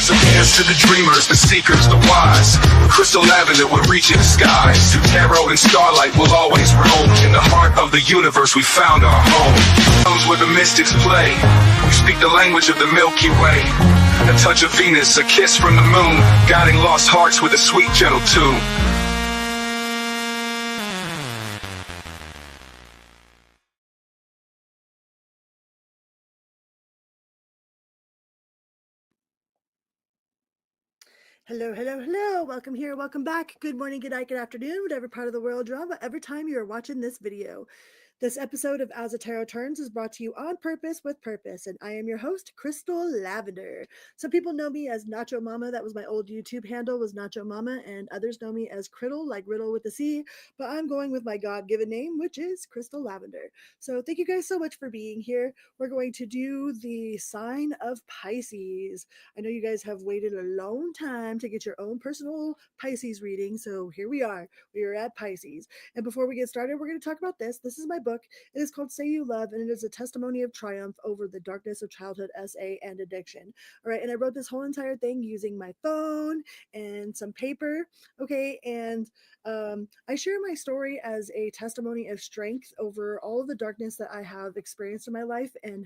So here's to the dreamers, the seekers, the wise. Crystal lavender will reach in the skies. Through tarot and starlight will always roam. In the heart of the universe we found our home. Comes where the mystics play. We speak the language of the Milky Way. A touch of Venus, a kiss from the moon, guiding lost hearts with a sweet, gentle tune. Hello, hello, hello. Welcome here, welcome back. Good morning, good night, good afternoon, whatever part of the world you're on, whatever time you're watching this video. This episode of As a Tarot Turns is brought to you on purpose with purpose, and I am your host, Crystal Lavender. Some people know me as Nacho Mama. That was my old YouTube handle, was Nacho Mama, and others know me as Criddle, like Riddle with a C, but I'm going with my God-given name, which is Crystal Lavender. So thank you guys so much for being here. We're going to do the sign of Pisces. I know you guys have waited a long time to get your own personal Pisces reading, so here we are. We are at Pisces. And before we get started, we're going to talk about this. This is my book. It is called Say You Love, and it is a testimony of triumph over the darkness of childhood SA and addiction. All right, and I wrote this whole entire thing using my phone and some paper. Okay, and I share my story as a testimony of strength over all of the darkness that I have experienced in my life, and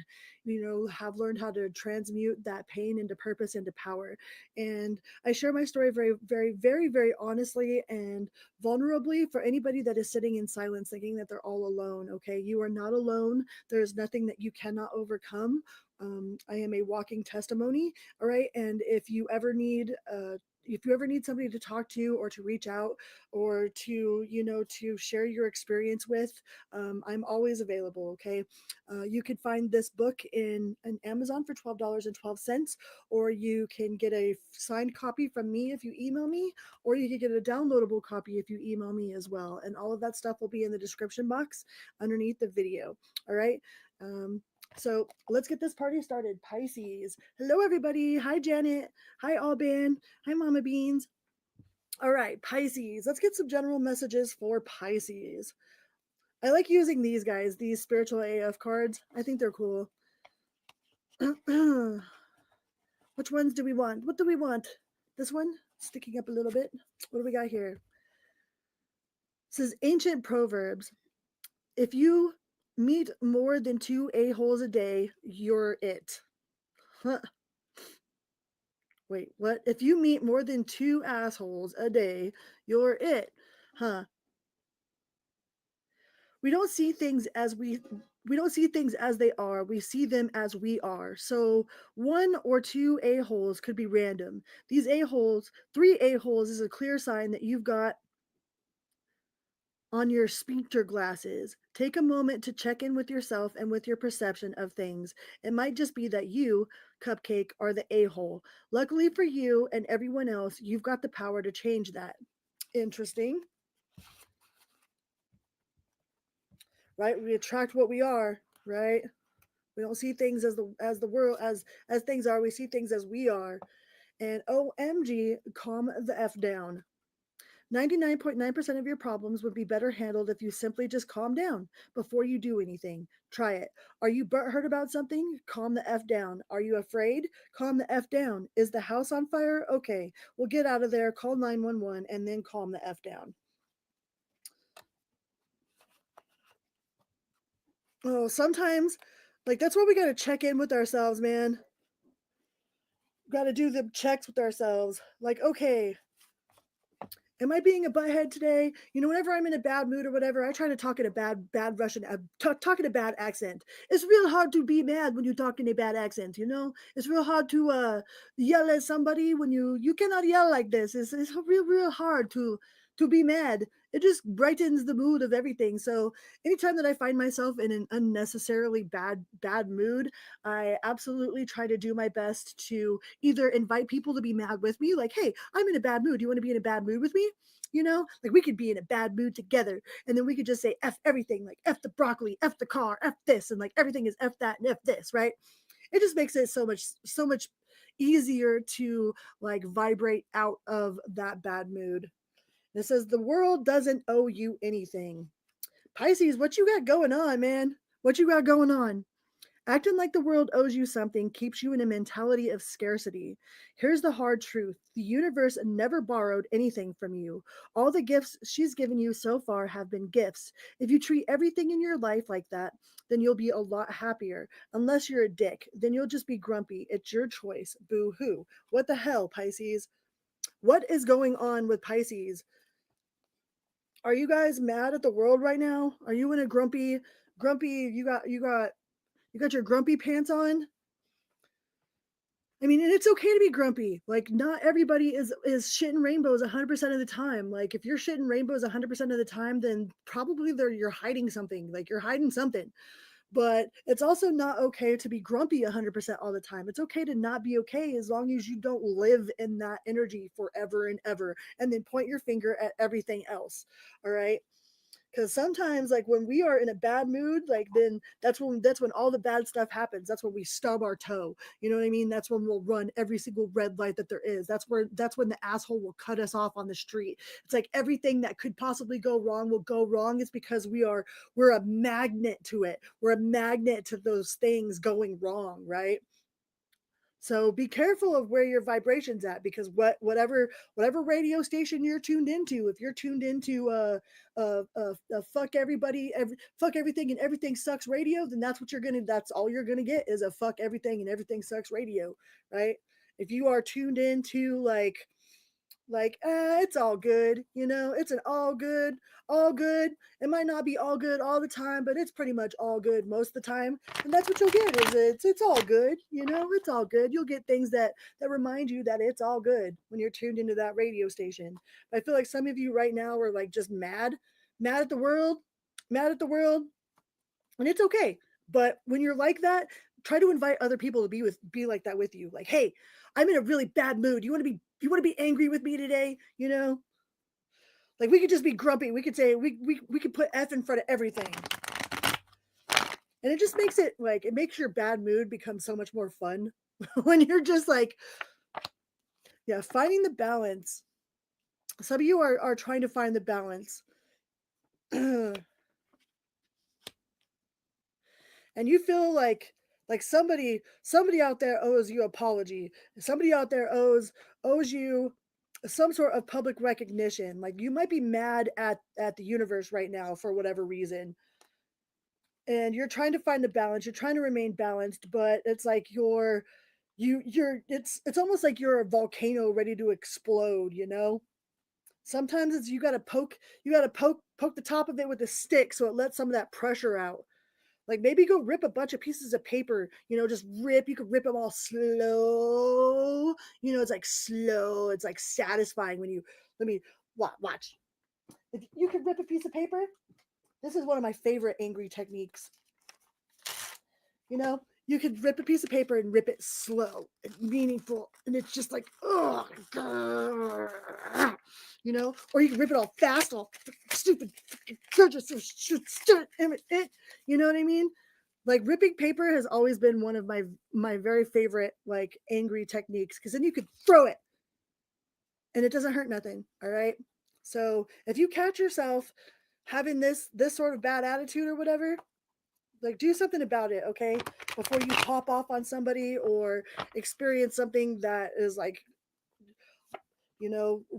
have learned how to transmute that pain into purpose, into power. And I share my story very, very, very, very honestly and vulnerably for anybody that is sitting in silence thinking that they're all alone. Okay, you are not alone. There's nothing that you cannot overcome. I am a walking testimony. All right, and if you ever need somebody to talk to or to reach out or to to share your experience with, I'm always available. Okay, you can find this book in an Amazon for $12.12, or you can get a signed copy from me if you email me, or you can get a downloadable copy if you email me as well. And all of that stuff will be in the description box underneath the video. All right. So let's get this party started. Pisces. Hello, everybody. Hi, Janet. Hi, Alban. Hi, Mama Beans. All right, Pisces. Let's get some general messages for Pisces. I like using these guys, these spiritual AF cards. I think they're cool. Which ones do we want? What do we want? This one? Sticking up a little bit. What do we got here? It says ancient proverbs. If you meet more than 2 a-holes a day, you're it. Huh. Wait, what? If you meet more than 2 assholes a day, you're it. Huh. We don't see things as we don't see things as they are. We see them as we are. So 1 or 2 a-holes could be random. These a-holes, 3 a-holes is a clear sign that you've got on your sphincter glasses. Take a moment to check in with yourself and with your perception of things. It might just be that you, Cupcake, are the a-hole. Luckily for you and everyone else, you've got the power to change that. Interesting. Right? We attract what we are, right? We don't see things as the world as things are. We see things as we are. And OMG, calm the F down. 99.9% of your problems would be better handled if you simply just calm down before you do anything. Try it. Are you butthurt about something? Calm the F down. Are you afraid? Calm the F down. Is the house on fire? Okay, well, get out of there, call 911, and then calm the F down. Oh, sometimes, like, that's where we got to check in with ourselves, man. Got to do the checks with ourselves. Like, okay, am I being a butthead today? Whenever I'm in a bad mood or whatever, I try to talk in a bad Russian, talk in a bad accent. It's real hard to be mad when you talk in a bad accent, It's real hard to yell at somebody when you cannot yell like this. It's real hard to be mad. It just brightens the mood of everything. So anytime that I find myself in an unnecessarily bad mood, I absolutely try to do my best to either invite people to be mad with me, like, hey, I'm in a bad mood. Do you want to be in a bad mood with me? Like we could be in a bad mood together, and then we could just say F everything, like F the broccoli, F the car, F this, and like everything is F that and F this, right? It just makes it so much easier to like vibrate out of that bad mood. It says the world doesn't owe you anything. Pisces, what you got going on, man? What you got going on? Acting like the world owes you something keeps you in a mentality of scarcity. Here's the hard truth: the universe never borrowed anything from you. All the gifts she's given you so far have been gifts. If you treat everything in your life like that, then you'll be a lot happier. Unless you're a dick, then you'll just be grumpy. It's your choice. Boo hoo. What the hell, Pisces? What is going on with Pisces? Are you guys mad at the world right now? Are you in a grumpy you got your grumpy pants on? I mean, and it's okay to be grumpy. Like, not everybody is shitting rainbows 100% of the time. Like, if you're shitting rainbows 100% of the time, then probably you're hiding something. Like, you're hiding something. But it's also not okay to be grumpy 100% all the time. It's okay to not be okay as long as you don't live in that energy forever and ever and then point your finger at everything else. All right? Because sometimes, like, when we are in a bad mood, like, then that's when all the bad stuff happens. That's when we stub our toe. You know what I mean? That's when we'll run every single red light that there is. That's when the asshole will cut us off on the street. It's like everything that could possibly go wrong will go wrong. It's because we're a magnet to it. We're a magnet to those things going wrong, right? So be careful of where your vibration's at, because whatever radio station you're tuned into, if you're tuned into fuck everybody, fuck everything and everything sucks radio, then that's all you're gonna get is a fuck everything and everything sucks radio, right? If you are tuned into it's all good, it's an all good. It might not be all good all the time, but it's pretty much all good most of the time, and that's what you'll get is it's all good, it's all good. You'll get things that remind you that it's all good when you're tuned into that radio station. But I feel like some of you right now are like just mad at the world, mad at the world, and it's okay. But when you're like that, try to invite other people to be like that with you. Like, hey, I'm in a really bad mood. You want to be angry with me today? Like, we could just be grumpy. We could say we could put F in front of everything. And it just makes it makes your bad mood become so much more fun when you're just like, yeah, finding the balance. Some of you are trying to find the balance. And you feel like somebody out there owes you apology. Somebody out there owes you some sort of public recognition. Like, you might be mad at the universe right now for whatever reason, and you're trying to find the balance. You're trying to remain balanced, but it's like it's almost like you're a volcano ready to explode. Sometimes it's you got to poke the top of it with a stick so it lets some of that pressure out. Like, maybe go rip a bunch of pieces of paper, just rip. You could rip them all slow. It's like slow. It's like satisfying when let me, watch. If you could rip a piece of paper, this is one of my favorite angry techniques. You could rip a piece of paper and rip it slow and meaningful. And it's just like, ugh, or you can rip it all fast, all stupid, you know what I mean? Like, ripping paper has always been one of my very favorite, like, angry techniques, because then you could throw it and it doesn't hurt nothing. All right. So if you catch yourself having this sort of bad attitude or whatever, like, do something about it, okay? Before you pop off on somebody or experience something that is like,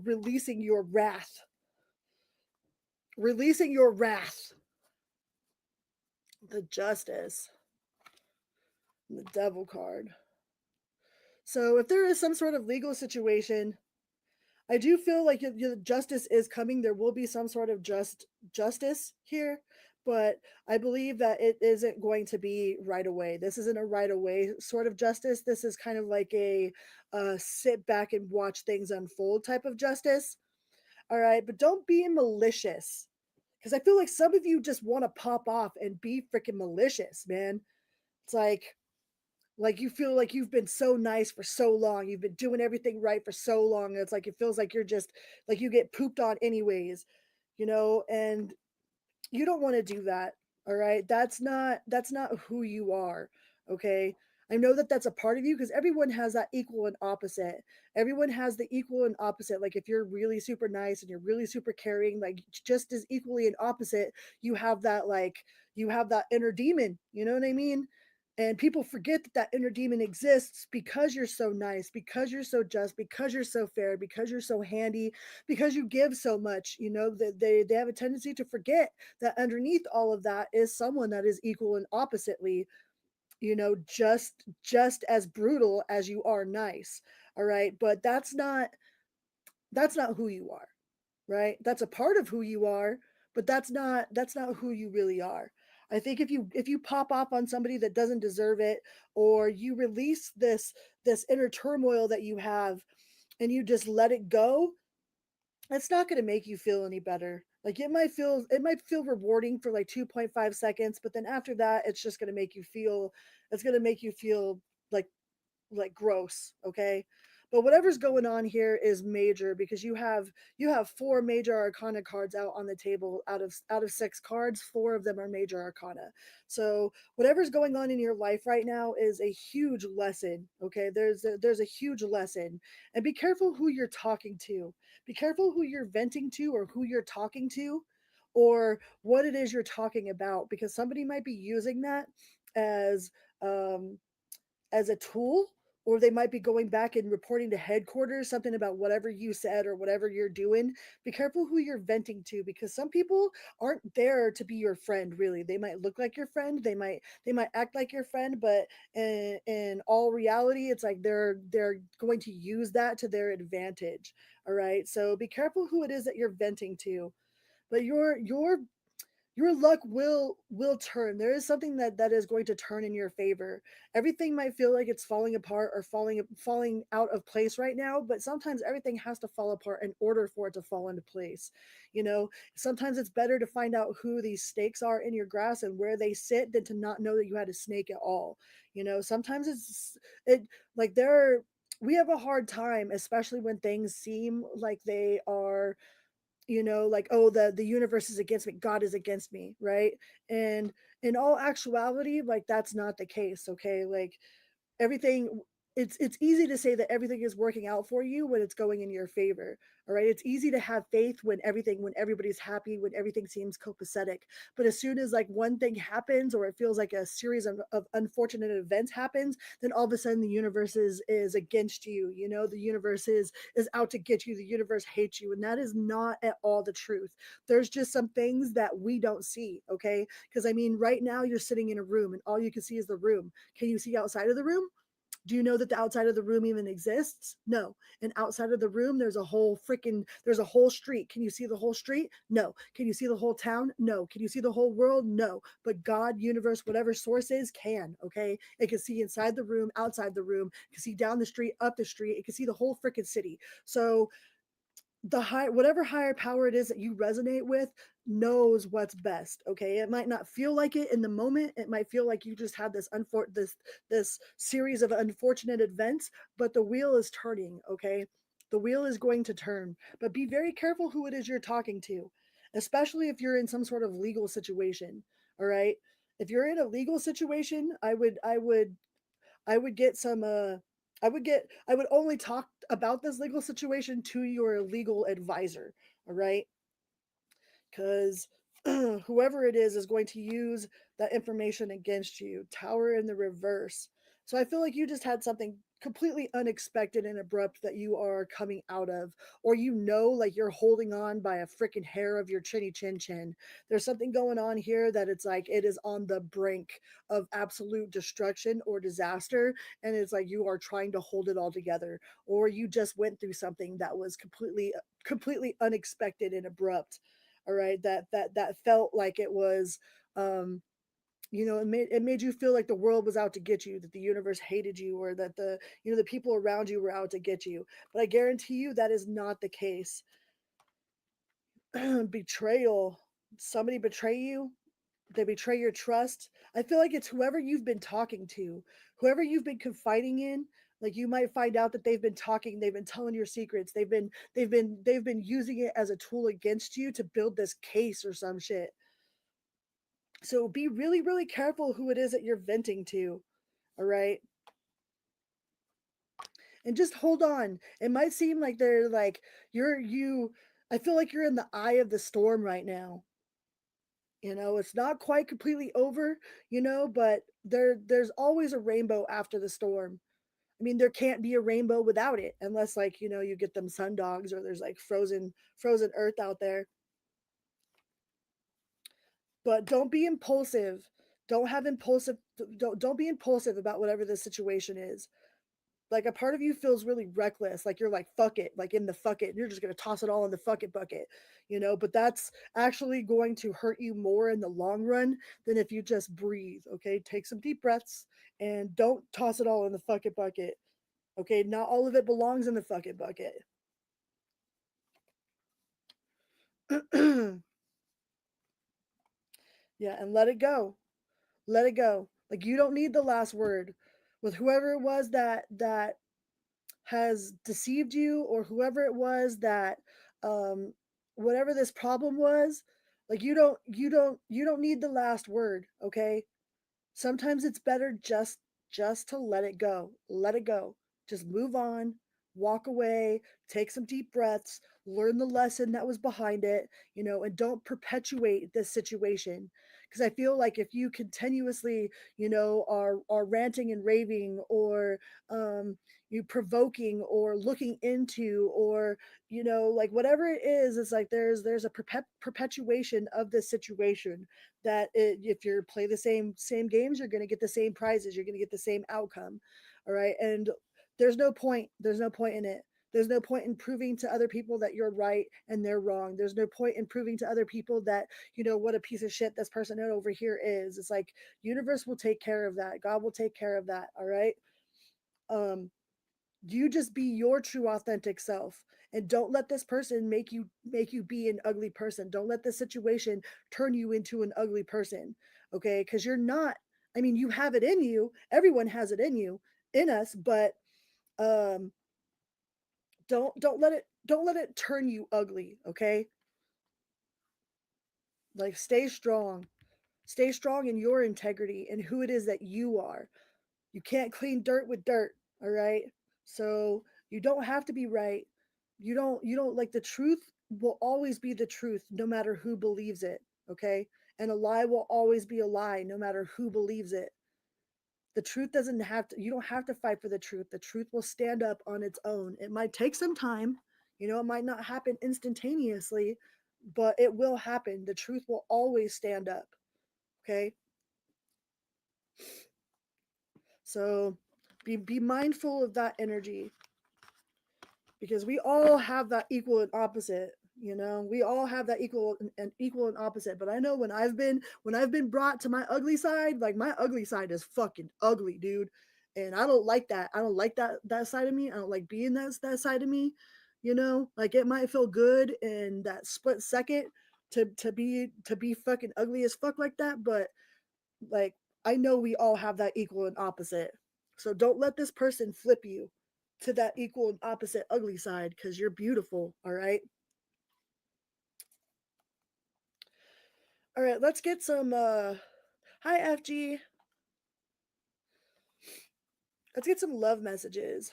releasing your wrath. Releasing your wrath. The Justice. The Devil card. So if there is some sort of legal situation, I do feel like justice is coming. There will be some sort of justice here, but I believe that it isn't going to be right away. This isn't a right away sort of justice. This is kind of like a sit back and watch things unfold type of justice. All right, but don't be malicious, because I feel like some of you just want to pop off and be freaking malicious, man. It's like you feel like you've been so nice for so long. You've been doing everything right for so long. It's like it feels like you're just like you get pooped on anyways, and you don't want to do that. All right? That's not who you are, okay? I know that that's a part of you, because everyone has that equal and opposite. Everyone has the equal and opposite. Like, if you're really super nice and you're really super caring, like, just as equally and opposite, you have that inner demon, you know what I mean? And people forget that that inner demon exists because you're so nice, because you're so just, because you're so fair, because you're so handy, because you give so much. You know, that they have a tendency to forget that underneath all of that is someone that is equal and oppositely, you know, just as brutal as you are nice. All right. But that's not who you are, right? That's a part of who you are, but that's not who you really are. I think if you pop off on somebody that doesn't deserve it, or you release this inner turmoil that you have and you just let it go, it's not going to make you feel any better. Like it might feel rewarding for like 2.5 seconds, but then after that it's just going to make you feel it's going to make you feel like gross, okay? But whatever's going on here is major because you have four major arcana cards out on the table. Out of six cards, four of them are major arcana. So whatever's going on in your life right now is a huge lesson, okay? There's a huge lesson. And be careful who you're talking to. Be careful who you're venting to, or who you're talking to, or what it is you're talking about, because somebody might be using that as um as a tool, or they might be going back and reporting to headquarters something about whatever you said or whatever you're doing. Be careful who you're venting to, because some people aren't there to be your friend. Really, they might look like your friend, they might act like your friend, but in all reality it's like they're going to use that to their advantage. All right, so be careful who it is that you're venting to. But your luck will turn. There is something that is going to turn in your favor. Everything might feel like it's falling apart or falling out of place right now, but sometimes everything has to fall apart in order for it to fall into place. You know, sometimes it's better to find out who these snakes are in your grass and where they sit than to not know that you had a snake at all. You know, sometimes it like there are we have a hard time, especially when things seem like they are, like, oh, the universe is against me, God is against me, right? And in all actuality, like, that's not the case, okay? Like, everything it's easy to say that everything is working out for you when it's going in your favor. All right, it's easy to have faith when everybody's happy, when everything seems copacetic. But as soon as like one thing happens, or it feels like a series of unfortunate events happens, then all of a sudden the universe is against you. The universe is out to get you. The universe hates you, and that is not at all the truth. There's just some things that we don't see, okay? Because I mean, right now you're sitting in a room and all you can see is the room. Can you see outside of the room? Do you know that the outside of the room even exists? No. And outside of the room, there's a whole street. Can you see the whole street? No. Can you see the whole town? No. Can you see the whole world? No. But God, universe, whatever source is, can, okay? It can see inside the room, outside the room. It can see down the street, up the street. It can see the whole freaking city. So whatever higher power it is that you resonate with knows what's best. Okay, it might not feel like it in the moment. It might feel like you just had this series of unfortunate events, but the wheel is turning. Okay, the wheel is going to turn. But be very careful who it is you're talking to, especially if you're in some sort of legal situation. All right, if you're in a legal situation, I would get some I would only talk about this legal situation to your legal advisor, all right? Because whoever it is going to use that information against you. Tower in the reverse. So I feel like you just had something completely unexpected and abrupt that you are coming out of, or like you're holding on by a freaking hair of your chinny chin chin. There's something going on here that it's like it is on the brink of absolute destruction or disaster, and it's like you are trying to hold it all together, or you just went through something that was completely unexpected and abrupt. All right, that felt like it was, it made you feel like the world was out to get you, that the universe hated you, or that the people around you were out to get you. But I guarantee you that is not the case. Betrayal. Somebody betray you, they betray your trust. I feel like it's whoever you've been talking to, whoever you've been confiding in. Like, you might find out that they've been telling your secrets, they've been using it as a tool against you to build this case or some shit. So be really, really careful who it is that you're venting to. All right. And just hold on. It might seem like they're like, I feel like you're in the eye of the storm right now. You know, it's not quite completely over, you know, but there's always a rainbow after the storm. I mean, there can't be a rainbow without it, unless like, you know, you get them sun dogs or there's like frozen earth out there. But don't be impulsive. Don't have impulsive don't be impulsive about whatever the situation is. Like a part of you feels really reckless, like you're like fuck it, like in the fuck it, and you're just going to toss it all in the fuck it bucket, you know, but that's actually going to hurt you more in the long run than if you just breathe. Okay, take some deep breaths and don't toss it all in the fuck it bucket. Okay, not all of it belongs in the fuck it bucket. Yeah, and let it go. Let it go. Like you don't need the last word with whoever it was that has deceived you, or whoever it was that um whatever this problem was. Like you don't need the last word. Okay, sometimes it's better just to let it go. Let it go. Just move on, walk away, take some deep breaths, learn the lesson that was behind it, you know, and don't perpetuate this situation. Because I feel like if you continuously, you know, are ranting and raving, or um you provoking or looking into, or you know, like whatever it is, it's like there's a perpetuation of this situation, that if you play the same games, you're going to get the same prizes, you're going to get the same outcome. All right, and there's no point in it. There's no point in proving to other people that you're right and they're wrong. There's no point in proving to other people that, you know, what a piece of shit this person over here is. It's like universe will take care of that, God will take care of that. All right, um you just be your true authentic self, and don't let this person make you be an ugly person. Don't let this situation turn you into an ugly person. Okay, because you're not. I mean, you have it in you, everyone has it in you, in us, but um don't let it turn you ugly. Okay, like stay strong in your integrity and who it is that you are. You can't clean dirt with dirt. All right. So you don't have to be right. You don't like, the truth will always be the truth no matter who believes it. Okay. And a lie will always be a lie no matter who believes it. The truth doesn't have to, you don't have to fight for the truth. The truth will stand up on its own. It might take some time. You know, it might not happen instantaneously, but it will happen. The truth will always stand up. Okay. So be mindful of that energy, because we all have that equal and opposite. You know, we all have that equal and opposite. But I know when I've been brought to my ugly side, like my ugly side is fucking ugly, dude, and I don't like that. I don't like that side of me. I don't like being that side of me. You know, like it might feel good in that split second to be fucking ugly as fuck like that, but like I know we all have that equal and opposite. So don't let this person flip you to that equal and opposite ugly side, because you're beautiful. All right. All right. Let's get some. Hi, FG. Let's get some love messages.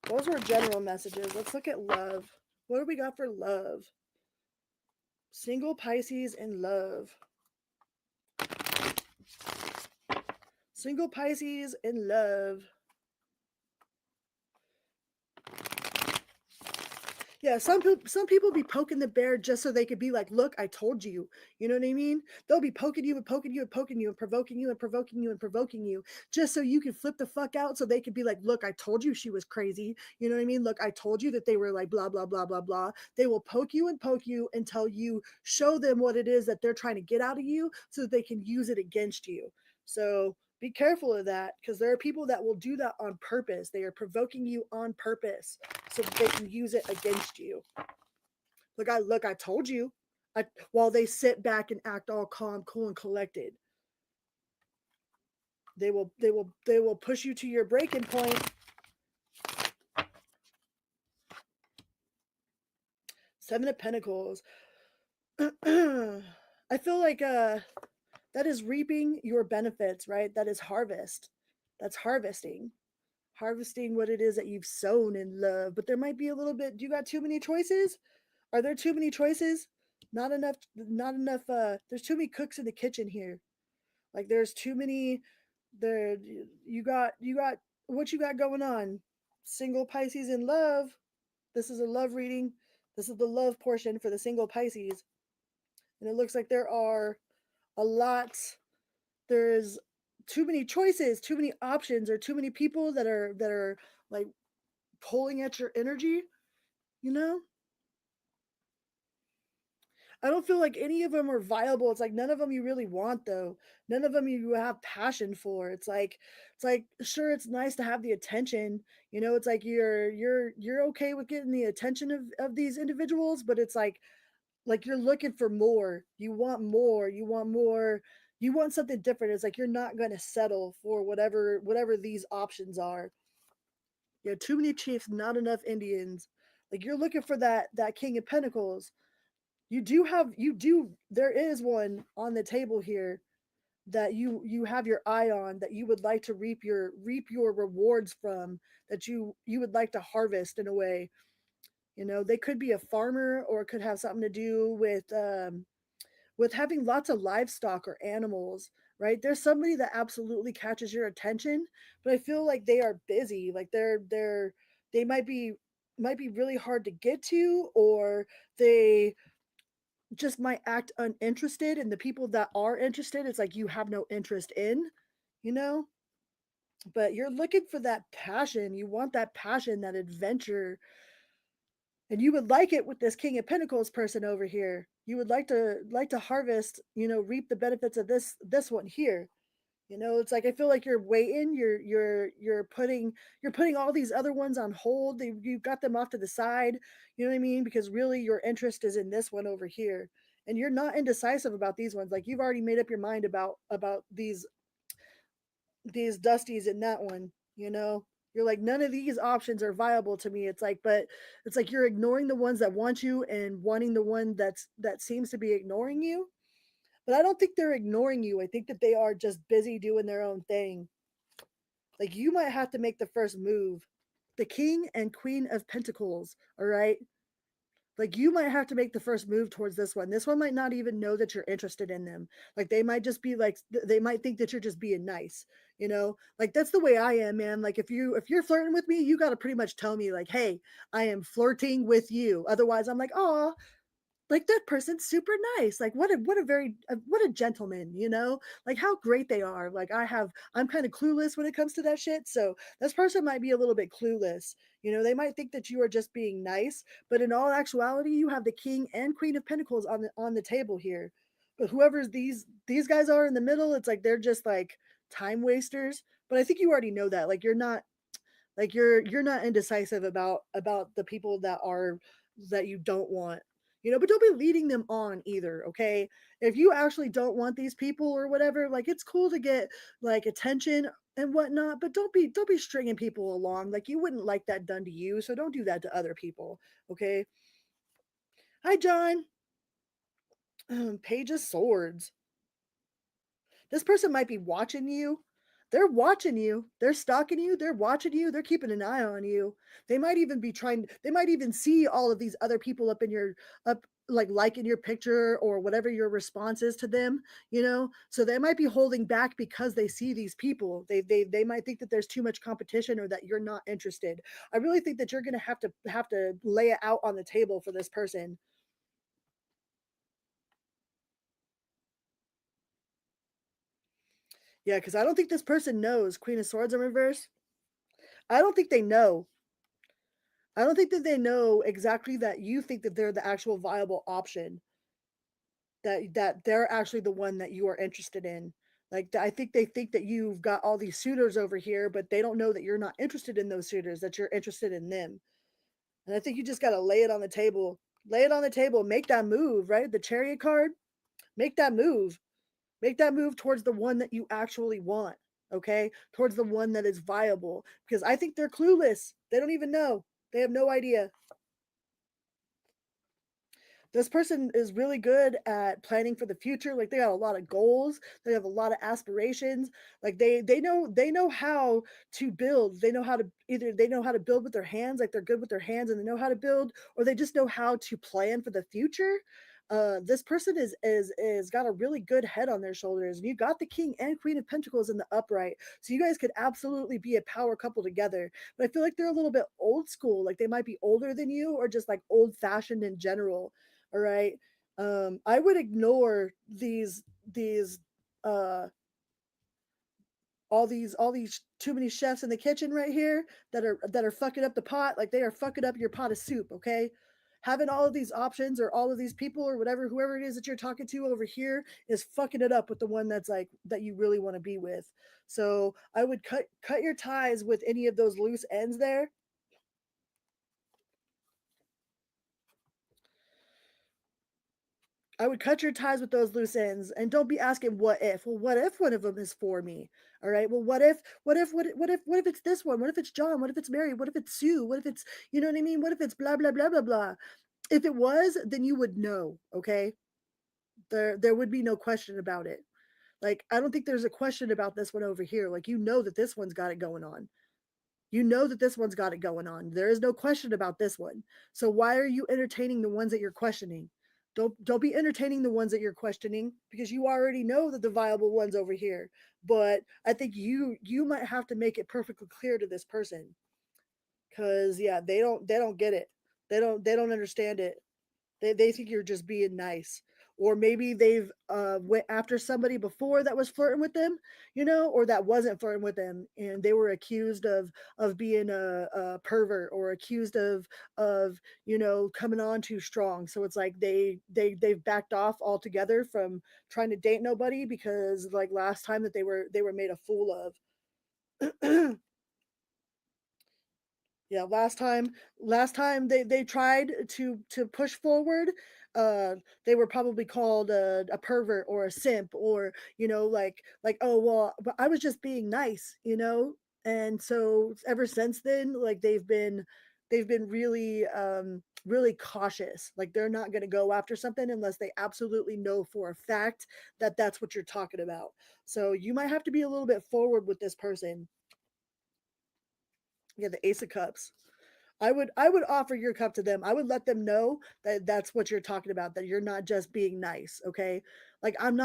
Those were general messages. Let's look at love. What do we got for love? Single Pisces in love. Single Pisces in love. Yeah, some people be poking the bear just so they could be like, "Look, I told you." You know what I mean? They'll be poking you and poking you and poking you and provoking you and provoking you and provoking you just so you can flip the fuck out, so they could be like, "Look, I told you she was crazy." You know what I mean? "Look, I told you that they were like blah blah blah blah blah." They will poke you and poke you until you show them what it is that they're trying to get out of you, so that they can use it against you. So be careful of that, because there are people that will do that on purpose. They are provoking you on purpose so that they can use it against you. Look, I told you. While they sit back and act all calm, cool, and collected, they will push you to your breaking point. Seven of Pentacles. I feel like that is reaping your benefits, right? That is harvest. That's harvesting what it is that you've sown in love. But there might be a little bit. Do you got too many choices? Are there too many choices? There's too many cooks in the kitchen here. Like there's too many there you got what you got going on. Single Pisces in love. This is a love reading. This is the love portion for the single Pisces. And it looks like there are a lot there's too many choices, too many options, or too many people that are like pulling at your energy, you know? I don't feel like any of them are viable. It's like none of them you really want though. None of them you have passion for. It's like sure it's nice to have the attention. It's like you're okay with getting the attention of these individuals, but it's like you're looking for more. You want more. You want more. You want something different. It's like you're not going to settle for whatever these options are. Yeah, too many chiefs, not enough Indians. Like you're looking for that King of Pentacles. You do there is one on the table here that you have your eye on, that you would like to reap your rewards from, that you would like to harvest in a way. They could be a farmer, or it could have something to do with having lots of livestock or animals, right? There's somebody that absolutely catches your attention, but I feel like they are busy. Like they might be really hard to get to, or they just might act uninterested, and the people that are interested, it's like you have no interest in, you know? But you're looking for that passion. You want that passion, that adventure, and you would like it with this King of Pentacles person over here. You would like to harvest, reap the benefits of this one here. It's like I feel like you're waiting, you're putting all these other ones on hold. You've got them off to the side, you know what I mean? Because really your interest is in this one over here. And you're not indecisive about these ones. Like you've already made up your mind about these dusties in that one. You're like, none of these options are viable to me. But it's like you're ignoring the ones that want you and wanting the one that seems to be ignoring you. But I don't think they're ignoring you. I think that they are just busy doing their own thing. Like you might have to make the first move. The King and Queen of Pentacles, all right? Like you might have to make the first move towards this one. This one might not even know that you're interested in them. Like they might just be like, they might think that you're just being nice. Like that's the way I am, man. Like if you're flirting with me, you got to pretty much tell me like, hey, I am flirting with you. Otherwise I'm like, oh, like that person's super nice. Like what a gentleman. Like how great they are. Like I'm kind of clueless when it comes to that shit. So this person might be a little bit clueless. They might think that you are just being nice, but in all actuality you have the King and Queen of Pentacles on the table here. But whoever's these guys are in the middle, it's like they're just like time wasters. But I think you already know that. Like you're not indecisive about the people that you don't want. But don't be leading them on either. Okay, if you actually don't want these people or whatever, like it's cool to get like attention and whatnot, but don't be stringing people along. Like you wouldn't like that done to you, so don't do that to other people. Okay. Hi John. Page of Swords. This person might be watching you. They're watching you. They're stalking you. They're watching you. They're keeping an eye on you. They might even see all of these other people up like in your picture or whatever your response is to them. So they might be holding back because they see these people. They might think that there's too much competition or that you're not interested. I really think that you're going to have to lay it out on the table for this person. Yeah, because I don't think this person knows Queen of Swords in reverse. I don't think they know. I don't think that they know exactly that you think that they're the actual viable option. That they're actually the one that you are interested in. Like I think they think that you've got all these suitors over here, but they don't know that you're not interested in those suitors, that you're interested in them. And I think you just got to lay it on the table. Lay it on the table, make that move, right? The Chariot card, make that move. Make that move towards the one that you actually want, okay? Towards the one that is viable. Because I think they're clueless. They don't even know. They have no idea. This person is really good at planning for the future. Like they got a lot of goals. They have a lot of aspirations. Like they know how to build. They know how to either they know how to build with their hands, like they're good with their hands and they know how to build, or they just know how to plan for the future. This person is got a really good head on their shoulders, and you got the king and queen of pentacles in the upright, so you guys could absolutely be a power couple together. But I feel like they're a little bit old school, like they might be older than you, or just like old fashioned in general. All right. I would ignore these uh all these too many chefs in the kitchen right here that are fucking up the pot. Like, they are fucking up your pot of soup. Okay, having all of these options, or all of these people, or whatever, whoever it is that you're talking to over here, is fucking it up with the one that's like that you really want to be with. So I would cut your ties with any of those loose ends there. I would cut your ties with those loose ends, and don't be asking what if. Well, what if one of them is for me? All right. Well, what if it's this one? What if it's John? What if it's Mary? What if it's Sue? What if it's, you know what I mean? What if it's blah blah blah blah blah? If it was, then you would know. Okay. There would be no question about it. Like, I don't think there's a question about this one over here. Like, you know that this one's got it going on. You know that this one's got it going on. There is no question about this one. So why are you entertaining the ones that you're questioning? Don't be entertaining the ones that you're questioning, because you already know that the viable one's over here. But I think you might have to make it perfectly clear to this person, because yeah, they don't get it. They don't understand it. They think you're just being nice. Or maybe they've went after somebody before that was flirting with them, or that wasn't flirting with them, and they were accused of being a pervert, or accused of coming on too strong. So it's like they've backed off altogether from trying to date nobody, because like last time that they were made a fool of. Yeah, last time they tried to push forward, uh they were probably called a pervert or a simp, or like, oh well, but I was just being nice. And so ever since then, like, they've been really cautious. Like, they're not going to go after something unless they absolutely know for a fact that that's what you're talking about. So you might have to be a little bit forward with this person. Yeah, the Ace of Cups. I would offer your cup to them. I would let them know that that's what you're talking about, that you're not just being nice. Okay, like, I'm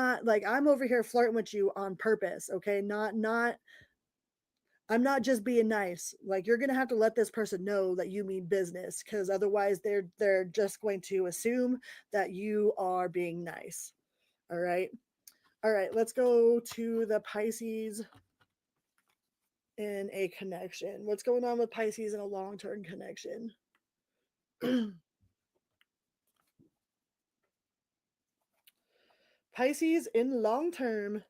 over here flirting with you on purpose. Okay, not I'm not just being nice. Like, you're gonna have to let this person know that you mean business, because otherwise they're just going to assume that you are being nice. All right, all right. Let's go to the Pisces in a connection. What's going on with Pisces in a long-term connection? Pisces in long term.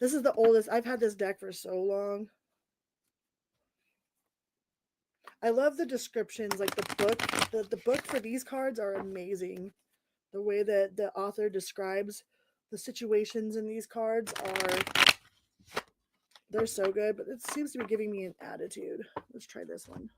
This is the oldest. I've had this deck for so long. I love the descriptions, like the book. The book for these cards are amazing. The way that the author describes the situations in these cards they're so good, but it seems to be giving me an attitude. Let's try this one.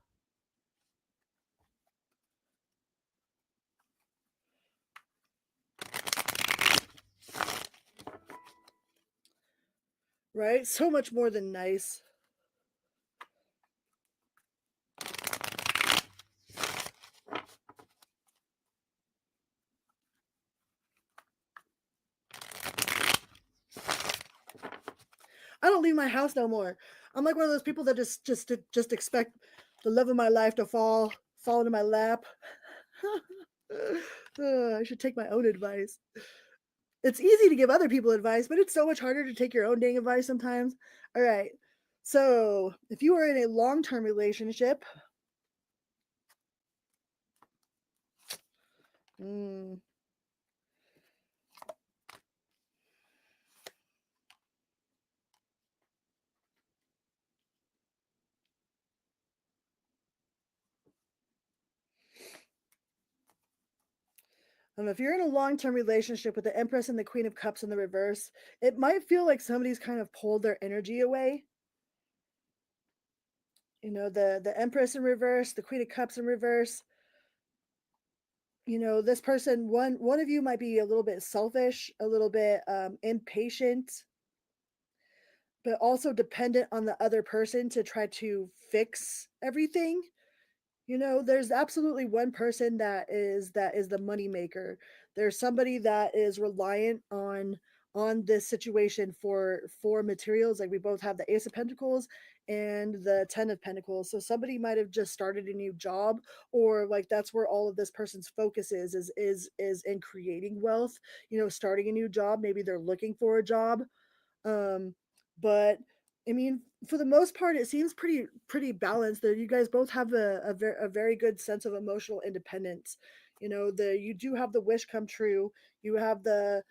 Right? So much more than nice. I don't leave my house no more. I'm like one of those people that just expect the love of my life to fall into my lap. I should take my own advice. It's easy to give other people advice, but it's so much harder to take your own dang advice sometimes. All right. So, if you are in a long-term relationship, mm, if you're in a long-term relationship with the Empress and the Queen of Cups in the reverse, it might feel like somebody's kind of pulled their energy away. The Empress in reverse, the Queen of Cups in reverse. This person, one of you might be a little bit selfish, a little bit impatient, but also dependent on the other person to try to fix everything. There's absolutely one person that is the money maker. There's somebody that is reliant on this situation for materials. Like we both have the Ace of Pentacles and the Ten of Pentacles. So somebody might have just started a new job, or like that's where all of this person's focus is in creating wealth. Starting a new job. Maybe they're looking for a job. Um, but I mean, for the most part, it seems pretty balanced. That you guys both have a very good sense of emotional independence. You do have the wish come true. You have the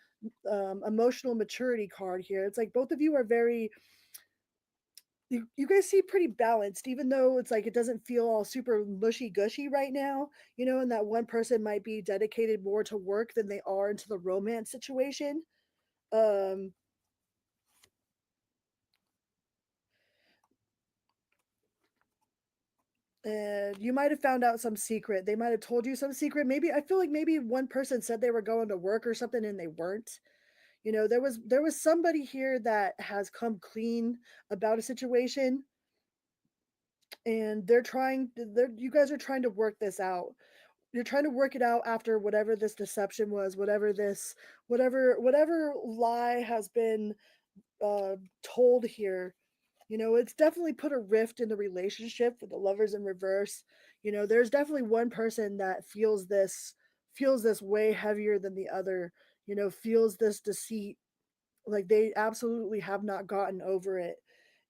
emotional maturity card here. It's like both of you are very. You guys seem pretty balanced, even though it's like it doesn't feel all super mushy gushy right now. And that one person might be dedicated more to work than they are into the romance situation. Um, and you might have found out some secret. They might have told you some secret. Maybe I feel like maybe one person said they were going to work or something and they weren't. There was somebody here that has come clean about a situation, and you guys are trying to work this out. You're trying to work it out after whatever this deception was, whatever lie has been told here. It's definitely put a rift in the relationship with the lovers in reverse. There's definitely one person that feels this way heavier than the other. Feels this deceit, like they absolutely have not gotten over it.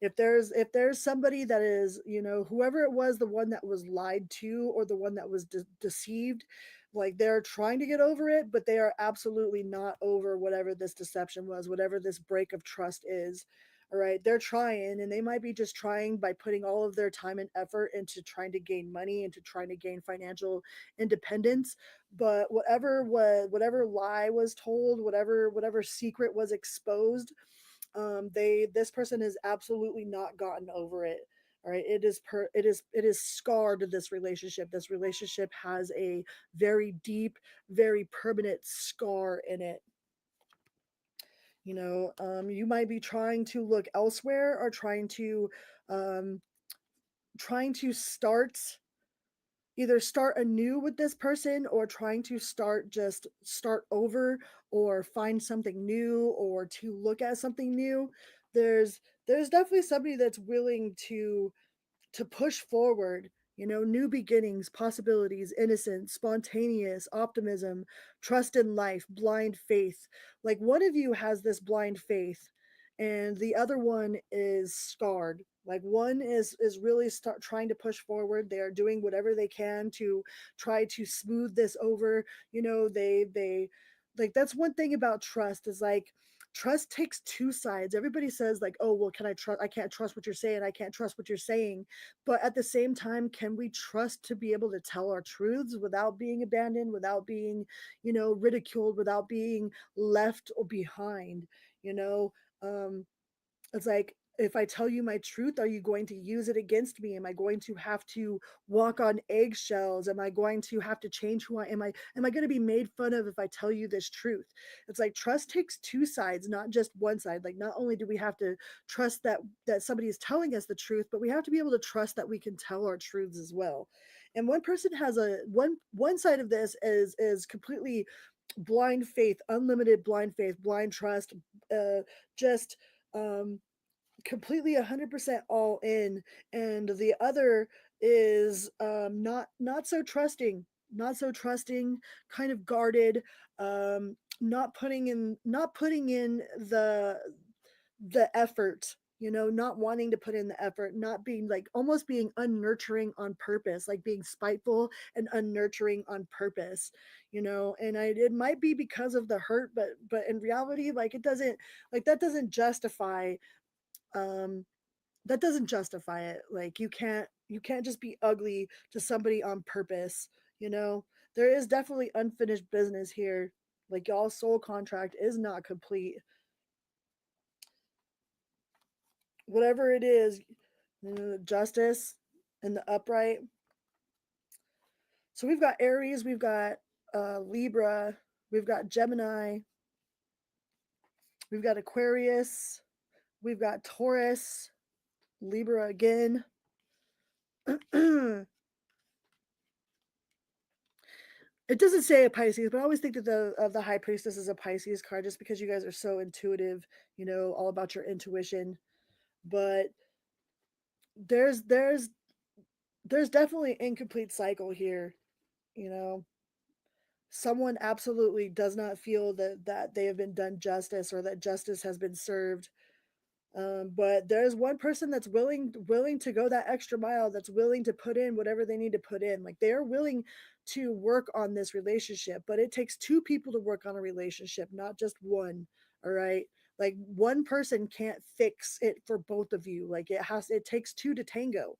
If there's somebody that is, whoever it was, the one that was lied to or the one that was deceived, like they're trying to get over it, but they are absolutely not over whatever this deception was, whatever this break of trust is. All right, they're trying, and they might be just trying by putting all of their time and effort into trying to gain money, into trying to gain financial independence. But whatever lie was told, whatever secret was exposed, this person has absolutely not gotten over it. All right, it is scarred. This relationship has a very deep, very permanent scar in it. You might be trying to look elsewhere, or um trying to start anew with this person, or trying to start over, or find something new, or to look at something new. There's definitely somebody that's willing to push forward, new beginnings, possibilities, innocence, spontaneous optimism, trust in life, blind faith. Like one of you has this blind faith, and the other one is scarred. Like one is really start trying to push forward. They are doing whatever they can to try to smooth this over. They like, that's one thing about trust, is like trust takes two sides. Everybody says like, oh well, can I trust? I can't trust what you're saying. I can't trust what you're saying. But at the same time, can we trust to be able to tell our truths without being abandoned, without being, ridiculed, without being left or behind? You know, um, it's like, if I tell you my truth, are you going to use it against me? Am I going to have to walk on eggshells? Am I going to have to change who I am? Am I going to be made fun of if I tell you this truth? It's like trust takes two sides, not just one side. Like not only do we have to trust that somebody is telling us the truth, but we have to be able to trust that we can tell our truths as well. And one person has one side of this is completely blind faith, unlimited blind faith, blind trust, just um completely 100% all in. And the other is not so trusting, kind of guarded, not putting in the effort, not wanting to put in the effort, not being, like, almost being unnurturing on purpose, like being spiteful and unnurturing on purpose. And it might be because of the hurt, but in reality, like, it doesn't, like, um that doesn't justify it. Like, you can't just be ugly to somebody on purpose. There is definitely unfinished business here. Like, y'all's soul contract is not complete. Whatever it is, justice and the upright. So we've got Aries, we've got Libra, we've got Gemini, we've got Aquarius, we've got Taurus, Libra again. It doesn't say a Pisces, but I always think that the High Priestess is a Pisces card, just because you guys are so intuitive, all about your intuition. But there's there's there's definitely incomplete cycle here. You know, someone absolutely does not feel that they have been done justice, or that justice has been served. But there's one person that's willing to go that extra mile, that's willing to put in whatever they need to put in. Like, they are willing to work on this relationship, but it takes two people to work on a relationship, not just one. All right. Like, one person can't fix it for both of you. Like, it takes two to tango.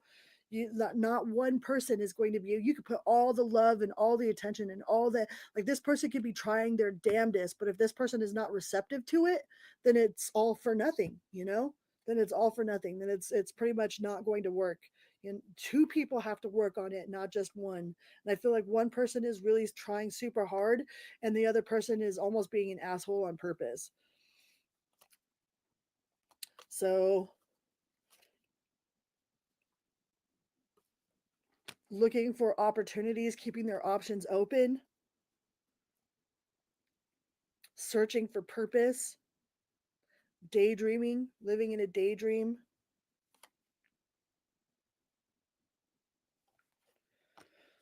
Not one person is going to be, you could put all the love and all the attention and all that, like, this person could be trying their damnedest, but if this person is not receptive to it, then it's all for nothing. Then it's all for nothing. Then it's pretty much not going to work. And two people have to work on it, not just one. And I feel like one person is really trying super hard, and the other person is almost being an asshole on purpose. So, looking for opportunities, keeping their options open, searching for purpose, daydreaming, living in a daydream.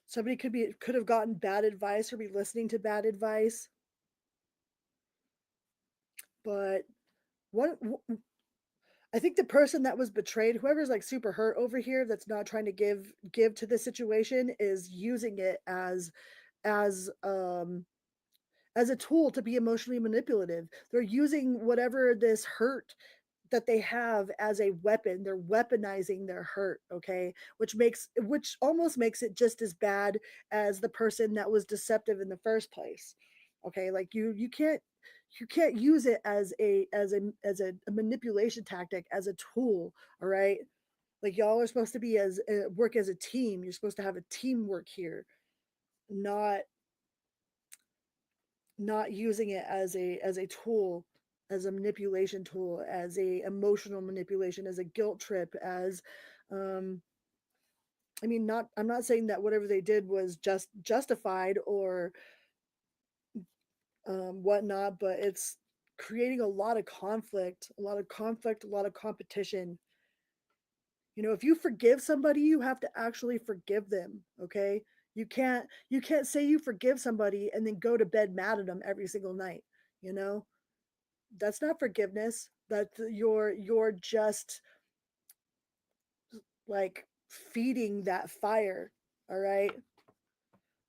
Somebody could have gotten bad advice, or be listening to bad advice. But one, I think the person that was betrayed, whoever's like super hurt over here, that's not trying to give to the situation, is using it as as a tool to be emotionally manipulative. They're using whatever this hurt that they have as a weapon. They're weaponizing their hurt, okay? Which almost makes it just as bad as the person that was deceptive in the first place. Okay? Like, you can't use it as a manipulation tactic, as a tool, all right? Like, y'all are supposed to be as work as a team. You're supposed to have a teamwork here, not not using it as a tool, as a manipulation tool, as a emotional manipulation, as a guilt trip, as um I mean, not I'm not saying that whatever they did was just justified, or whatnot, but it's creating a lot of conflict, a lot of competition. If you forgive somebody, you have to actually forgive them, okay? You can't say you forgive somebody and then go to bed mad at them every single night, you know? That's not forgiveness. That's you're just like feeding that fire, all right?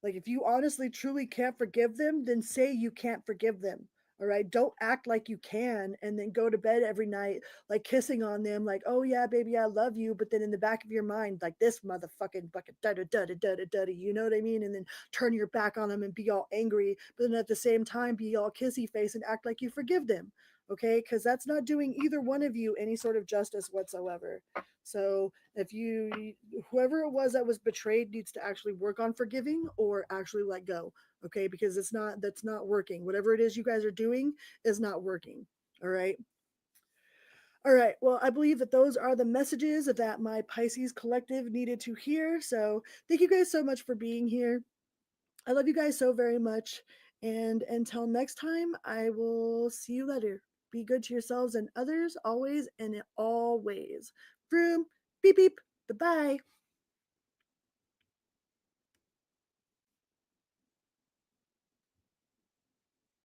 Like, if you honestly truly can't forgive them, then say you can't forgive them. All right. Don't act like you can and then go to bed every night like kissing on them, like, oh yeah, baby, I love you. But then in the back of your mind, like, this motherfucking bucket, da da da da da da da. You know what I mean? And then turn your back on them and be all angry, but then at the same time be all kissy face and act like you forgive them. Okay, because that's not doing either one of you any sort of justice whatsoever. So, if whoever it was that was betrayed, needs to actually work on forgiving, or actually let go. Okay, because that's not working. Whatever it is you guys are doing is not working. All right. All right. Well, I believe that those are the messages that my Pisces collective needed to hear. So, thank you guys so much for being here. I love you guys so very much. And until next time, I will see you later. Be good to yourselves and others, always and in all ways. Vroom, beep, beep. Bye bye.